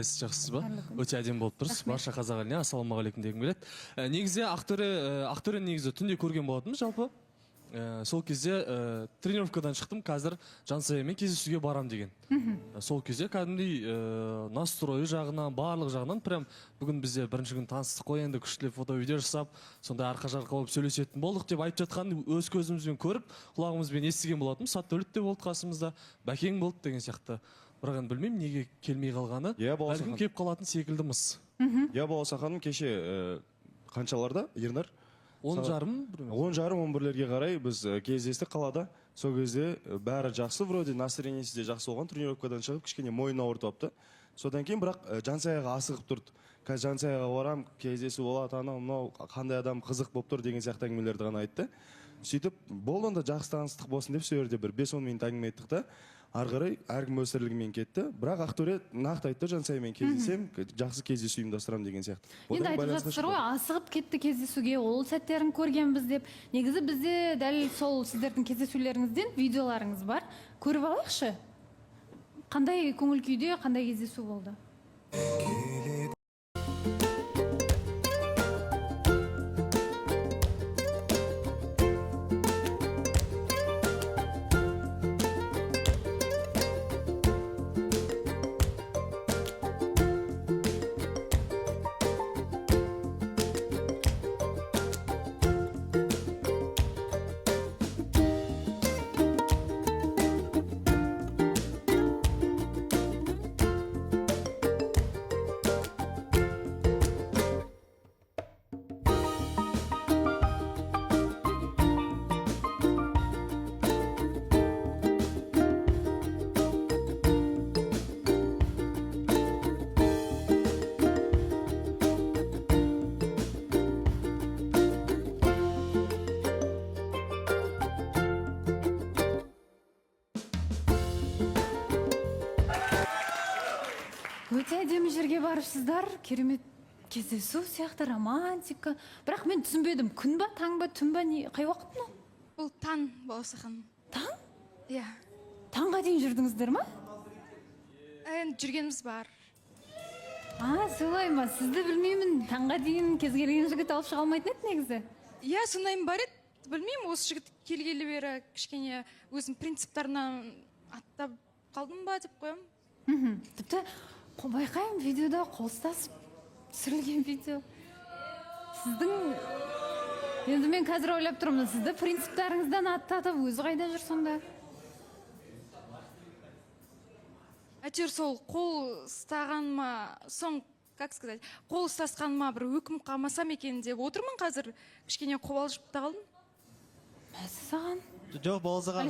Жақсысыз ба? Өте әдемі болып тұрсыз. Барша қазақ еліне ассалаумағалейкум дегім келеді. Негізі ақтөре негізі түнде көрген болатынмын жалпы. Сол кезде тренировкадан шықтым, қазір Жансаямен кездесуге барам деген. Сол кезде кәдімгідей настройы жағынан, барлық жағынан прям бүгін бізде бірінші күн таныстық қой, енді күштілеп фото-видео жасап, сонда арқа-жарқа болып сөйлесетін болдық деп айтып жатқанды өз көзімізбен көріп, құлағымызбен естіген болатынмын. Саттөлік те болды қасымызда, Бәкең болды деген сияқты. Бірақ енді білмеймін неге келмей қалғаны. Бәлкім кеп қалатын секілдіміз. Я болса ханым кеше қаншаларда Ернар? 10:30-11-лерге қарай біз кездестік қалада. Сол кезде бәрі жақсы, вроде настроениесі де жақсы болған, тренировкадан шығып кішкене мойнын ауыртып апты. Содан кейін бірақ Жансаяға асығып тұрды. Қазір Жансаяға барам, кездесу болады, анау мынау қандай адам қызық болып тұр деген сияқты әңгімелерді ғана айтты. Сөйтіп болды, онда жақсы таныстық болсын деп сол жерде бір 5-10 минут әңгіме айттық та, ары қарай әркім өз тірлігімен кетті. Бірақ Ақтөре нақты айтты, Жансаямен кездесем, жақсы кездесу ұйымдастырамын деген сияқты. Енді айтып жатсыздар ғой, асығып кетті кездесуге, ол сәттерін көргенбіз деп. Негізі бізде дәл сол сіздердің кездесулеріңізден видеоларыңыз бар. Көріп алайықшы. Қандай көңіл күйде, қандай кездесу болды? Өте әдемі жерге барыпсыздар, керемет кездесу сияқты, романтика. Бірақ мен түсінбедім, күн ба, таң ба, түн ба, қай уақыт мұны? Бұл таң болса ханым. Таң? Иә. Таңға дейін жүрдіңіздер ма? Жүргеніміз бар. Солай ма? Сізді білмеймін, таңға дейін кез келген жігіт алып шыға алмайтын еді негізі. Иә, сондайым бар еді. Білмеймін, осы жігіт келгелі бері кішкене өзім принциптарынан аттап қалдым ба деп қоямын. Тіпті байқаймын, видеода қол ұстасып түсірілген видео. Сіздің, енді мен қазір ойлап тұрмын, сізді принциптарыңыздан аттатып, өзі қайда жүр сонда? Әйтеуір сол қол ұстағаныма, как сказать, қол ұстасқаныма бір өкім қалмасам екен деп отырмын қазір, кішкене қобалжып та қалдым. Мәсі саған? Жоқ, болсаған,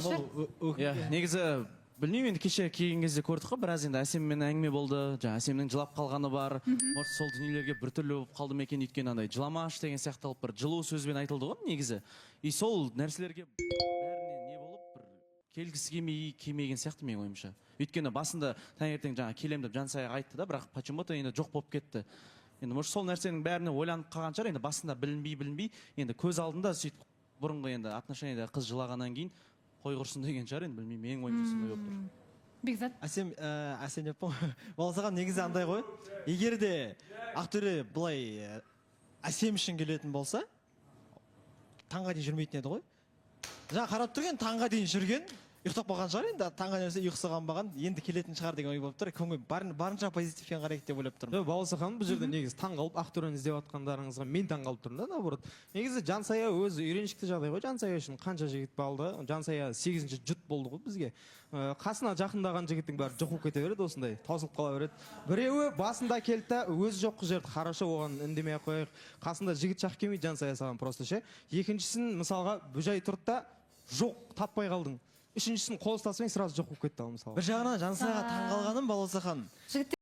негізі білмеймін, енді кеше келген кезде көрдік қой, біраз енді Әсеммен әңгіме болды, Әсемнің жылап қалғаны бар, может сол дүниелерге біртүрлі болып қалды ма екен, өйткені андай жыламаш деген сияқты алып бір жылу сөзбен айтылды ғой негізі. И сол нәрселерге бәріне не болып бір келгісі келмеген сияқты менің ойымша. Өйткені басында таңертең келем деп Жансаяға айтты да, бірақ почему-то енді жоқ болып кетті. Енді может сол нәрсенің бәріне ойланып қалған шығар, енді басында білінбей, енді көз алдында сөйтіп бұрынғы енді отношениеде қыз жылағаннан кейін қой құрсын деген шығар, енді білмеймін, менің ойымша сондай болып тұр. Бекзат? Әсем деп болсаған негізі андай ғой. Егер де Ақтөре бұлай Әсем үшін келетін болса, таңға дейін жүрмейтін еді ғой. Жаңа қарап тұрген таңға дейін жүрген, ұйықтап қалған шығар, енді таңға нәрсе ұйқысы қанбаған, енді келетін шығар деген ой болып тұр. Барынша позитивпен қарайық деп ойлап тұрмын. Бауырса ханым, бұл жерде негізі таң қалып, Ақтөрені іздеп жатқандарыңызға мен таң қалып тұрмын да, наоборот. Негізі Жансая өзі үйреншікті жағдай ғой, Жансая үшін қанша жігіт балды, Жансая 8-ші жұт болды ғой бізге. Қасына жақындаған жігіттің бәрі жоқ болып кете береді, осындай таусылып қала береді. Біреуі басында келді, өзі жоқ жерді, хорошо оған үндемей қояйық. Қасында жігіт шақ келмейді Жансая саған просто ше. Екіншісін мысалға бүжай тұрды да жоқ, таппай қалдың. Үшіншісін қол ұстасымен сразу жоқ болып кетті ал мысалы. Бір жағынан Жансаяға таң қалғаным Балауса ханым.